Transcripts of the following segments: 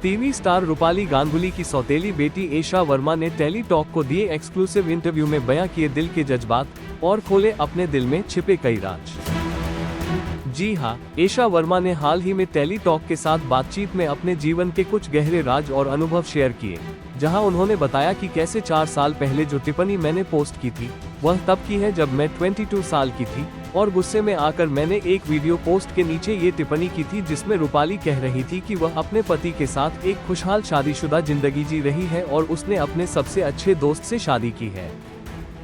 TV star Rupali Ganguly की सौतेली बेटी एशा वर्मा ने टेली टॉक को दिए एक्सक्लूसिव इंटरव्यू में बयां किए दिल के जज्बात और खोले अपने दिल में छिपे कई राज। जी हां, एशा वर्मा ने हाल ही में टेली टॉक के साथ बातचीत में अपने जीवन के कुछ गहरे राज और अनुभव शेयर किए, जहां उन्होंने बताया कि कैसे 4 साल पहले जो टिप्पणी मैंने पोस्ट की थी वह तब की है जब मैं 22 साल की थी और गुस्से में आकर मैंने एक वीडियो पोस्ट के नीचे ये टिप्पणी की थी जिसमें रूपाली कह रही थी कि वह अपने पति के साथ एक खुशहाल शादीशुदा जिंदगी जी रही है और उसने अपने सबसे अच्छे दोस्त से शादी की है।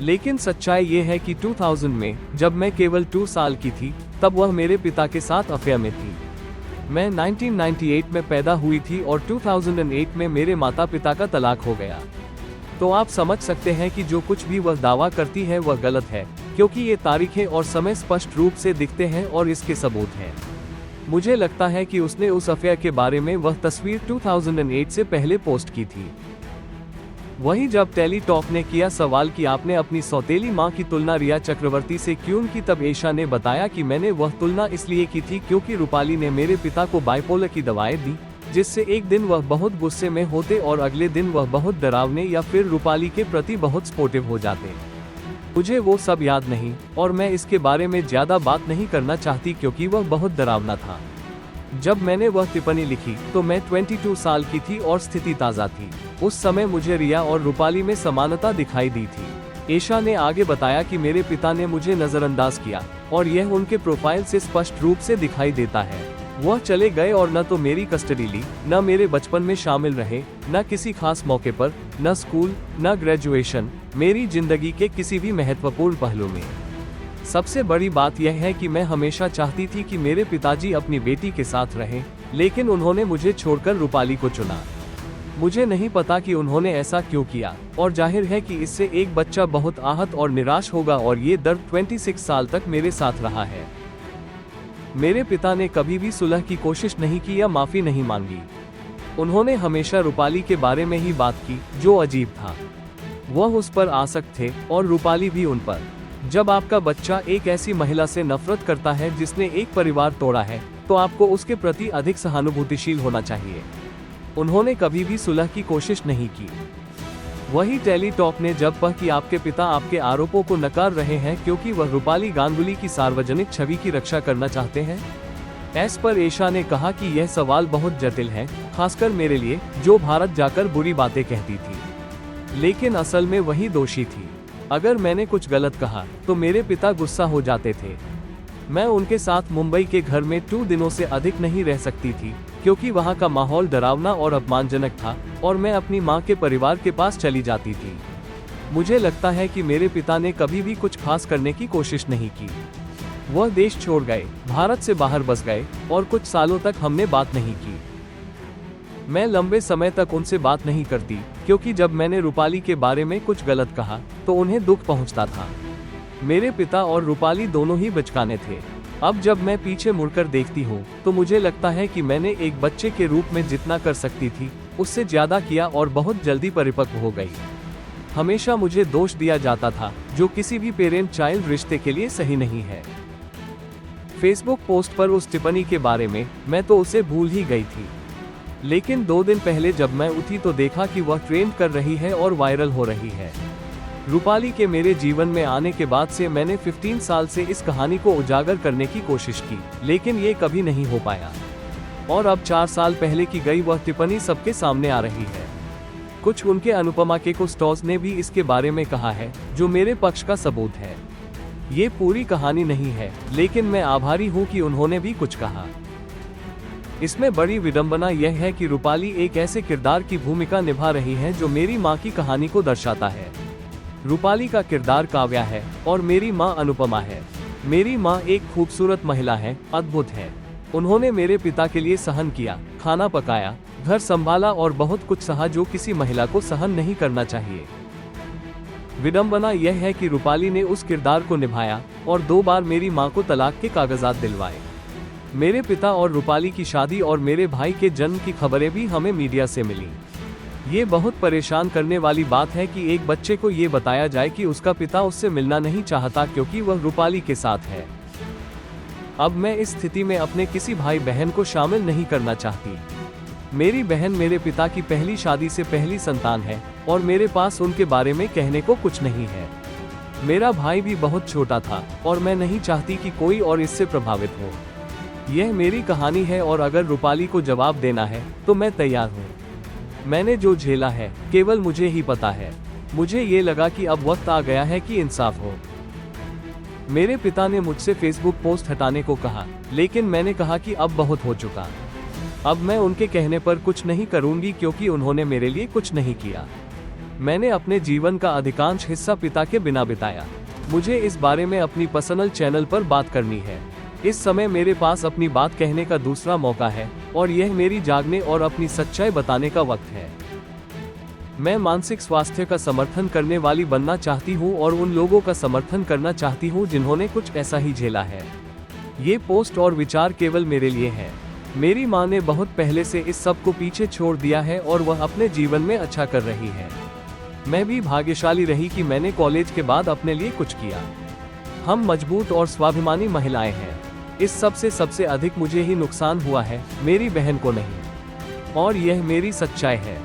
लेकिन सच्चाई ये है कि 2000 में जब मैं केवल 2 साल की थी तब वह मेरे पिता के साथ अफेयर में थी। मैं 1998 में पैदा हुई थी और 2008 में मेरे माता पिता का तलाक हो गया। तो आप समझ सकते हैं कि जो कुछ भी वह दावा करती है वह गलत है, क्योंकि ये तारीखें और समय स्पष्ट रूप से दिखते हैं और इसके सबूत हैं। मुझे लगता है कि उसने उस अफेयर के बारे में वह तस्वीर 2008 से पहले पोस्ट की थी। वहीं जब टेली टॉक ने किया सवाल कि आपने अपनी सौतेली मां की तुलना रिया चक्रवर्ती से क्यों की, तब एशा ने बताया कि मैंने वह तुलना इसलिए की थी क्योंकि रूपाली ने मेरे पिता को बाइपोलर की दवाएं दी, जिससे एक दिन वह बहुत गुस्से में होते और अगले दिन वह बहुत डरावने या फिर रूपाली के प्रति बहुत सपोर्टिव हो जाते। मुझे वो सब याद नहीं और मैं इसके बारे में ज्यादा बात नहीं करना चाहती क्योंकि वह बहुत डरावना था। जब मैंने वह टिप्पणी लिखी तो मैं 22 साल की थी और स्थिति ताज़ा थी। उस समय मुझे रिया और रूपाली में समानता दिखाई दी थी। एशा ने आगे बताया कि मेरे पिता ने मुझे नजरअंदाज किया और यह उनके प्रोफाइल से स्पष्ट रूप से दिखाई देता है। वह चले गए और न तो मेरी कस्टडी ली, न मेरे बचपन में शामिल रहे, न किसी खास मौके पर, न स्कूल, न ग्रेजुएशन, मेरी जिंदगी के किसी भी महत्वपूर्ण पहलू में। सबसे बड़ी बात यह है कि मैं हमेशा चाहती थी कि मेरे पिताजी अपनी बेटी के साथ रहें, लेकिन उन्होंने मुझे छोड़कर रूपाली को चुना। मुझे नहीं पता कि उन्होंने ऐसा क्यों किया और जाहिर है कि इससे एक बच्चा बहुत आहत और निराश होगा और ये दर्द 26 साल तक मेरे साथ रहा है। मेरे पिता ने कभी भी सुलह की कोशिश नहीं की या माफी नहीं मांगी। उन्होंने हमेशा रूपाली के बारे में ही बात की, जो अजीब था। वह उस पर आसक्त थे और रूपाली भी उन पर। जब आपका बच्चा एक ऐसी महिला से नफरत करता है जिसने एक परिवार तोड़ा है, तो आपको उसके प्रति अधिक सहानुभूतिशील होना चाहिए। उन्होंने कभी भी सुलह की कोशिश नहीं की। वही टेली टॉक ने जब कहा कि आपके पिता आपके आरोपों को नकार रहे हैं क्योंकि वह रूपाली गांगुली की सार्वजनिक छवि की रक्षा करना चाहते हैं, इस पर एशा ने कहा कि यह सवाल बहुत जटिल है, खासकर मेरे लिए जो भारत जाकर बुरी बातें कहती थी, लेकिन असल में वही दोषी थी। अगर मैंने कुछ गलत कहा तो मेरे पिता गुस्सा हो जाते थे। मैं उनके साथ मुंबई के घर में 2 दिनों से अधिक नहीं रह सकती थी क्योंकि वहाँ का माहौल डरावना और अपमानजनक था और मैं अपनी माँ के परिवार के पास चली जाती थी। मुझे लगता है कि मेरे पिता ने कभी भी कुछ खास करने की कोशिश नहीं की। वह देश छोड़ गए, भारत से बाहर बस गए और कुछ सालों तक हमने बात नहीं की। मैं लंबे समय तक उनसे बात नहीं करती क्योंकि जब मैंने रूपाली के बारे में कुछ गलत कहा तो उन्हें दुख पहुंचता था। मेरे पिता और रूपाली दोनों ही बचकाने थे। अब जब मैं पीछे मुड़कर देखती हूँ तो मुझे लगता है कि मैंने एक बच्चे के रूप में जितना कर सकती थी उससे ज्यादा किया और बहुत जल्दी परिपक्व हो गई। हमेशा मुझे दोष दिया जाता था, जो किसी भी पेरेंट चाइल्ड रिश्ते के लिए सही नहीं है। फेसबुक पोस्ट पर उस टिप्पणी के बारे में मैं तो उसे भूल ही गई थी, लेकिन 2 दिन पहले जब मैं उठी तो देखा कि वह ट्रेंड कर रही है और वायरल हो रही है। रूपाली के मेरे जीवन में आने के बाद से मैंने 15 साल से इस कहानी को उजागर करने की कोशिश की, लेकिन ये कभी नहीं हो पाया। और अब 4 साल पहले की गई वह टिप्पणी सबके सामने आ रही है। कुछ उनके अनुपमा के को-स्टार्स ने भी इसके बारे में कहा है, जो मेरे पक्ष का सबूत है। ये पूरी कहानी नहीं है, लेकिन मैं आभारी हूँ कि उन्होंने भी कुछ कहा। इसमें बड़ी विडंबना यह है कि रूपाली एक ऐसे किरदार की भूमिका निभा रही है जो मेरी माँ की कहानी को दर्शाता है। रूपाली का किरदार काव्या है और मेरी माँ अनुपमा है। मेरी माँ एक खूबसूरत महिला है, अद्भुत है। उन्होंने मेरे पिता के लिए सहन किया, खाना पकाया, घर संभाला और बहुत कुछ सहा जो किसी महिला को सहन नहीं करना चाहिए। विडंबना यह है कि रूपाली ने उस किरदार को निभाया और 2 बार मेरी माँ को तलाक के कागजात दिलवाए। मेरे पिता और रूपाली की शादी और मेरे भाई के जन्म की खबरें भी हमें मीडिया से मिली। ये बहुत परेशान करने वाली बात है कि एक बच्चे को ये बताया जाए कि उसका पिता उससे मिलना नहीं चाहता क्योंकि वह रूपाली के साथ है। अब मैं इस स्थिति में अपने किसी भाई बहन को शामिल नहीं करना चाहती। मेरी बहन मेरे पिता की पहली शादी से पहली संतान है और मेरे पास उनके बारे में कहने को कुछ नहीं है। मेरा भाई भी बहुत छोटा था और मैं नहीं चाहती कि कोई और इससे प्रभावित हो। यह मेरी कहानी है और अगर रूपाली को जवाब देना है तो मैं तैयार हूँ। मैंने जो झेला है केवल मुझे ही पता है। मुझे ये लगा कि अब वक्त आ गया है कि इंसाफ हो। मेरे पिता ने मुझसे फेसबुक पोस्ट हटाने को कहा, लेकिन मैंने कहा कि अब बहुत हो चुका। अब मैं उनके कहने पर कुछ नहीं करूंगी क्योंकि उन्होंने मेरे लिए कुछ नहीं किया। मैंने अपने जीवन का अधिकांश हिस्सा पिता के बिना बिताया। मुझे इस बारे में अपनी पर्सनल चैनल पर बात करनी है। इस समय मेरे पास अपनी बात कहने का दूसरा मौका है और यह मेरी जागने और अपनी सच्चाई बताने का वक्त है। मैं मानसिक स्वास्थ्य का समर्थन करने वाली बनना चाहती हूँ और उन लोगों का समर्थन करना चाहती हूँ जिन्होंने कुछ ऐसा ही झेला है। ये पोस्ट और विचार केवल मेरे लिए है। मेरी माँ ने बहुत पहले से इस सब को पीछे छोड़ दिया है और वह अपने जीवन में अच्छा कर रही है। मैं भी भाग्यशाली रही कि मैंने कॉलेज के बाद अपने लिए कुछ किया। हम मजबूत और स्वाभिमानी महिलाएं हैं। इस सब से सबसे अधिक मुझे ही नुकसान हुआ है, मेरी बहन को नहीं। और यह मेरी सच्चाई है।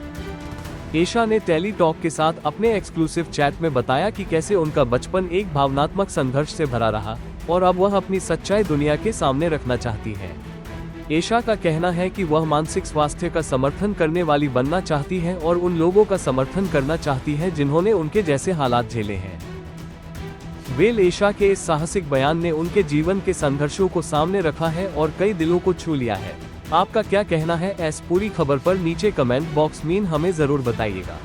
एशा ने टेली टॉक के साथ अपने एक्सक्लूसिव चैट में बताया कि कैसे उनका बचपन एक भावनात्मक संघर्ष से भरा रहा और अब वह अपनी सच्चाई दुनिया के सामने रखना चाहती है। एशा का कहना है कि वह मानसिक स्वास्थ्य का समर्थन करने वाली बनना चाहती है और उन लोगों का समर्थन करना चाहती है जिन्होंने उनके जैसे हालात झेले हैं। वेल एशा के इस साहसिक बयान ने उनके जीवन के संघर्षों को सामने रखा है और कई दिलों को छू लिया है। आपका क्या कहना है इस पूरी खबर पर नीचे कमेंट बॉक्स में हमें जरूर बताइएगा।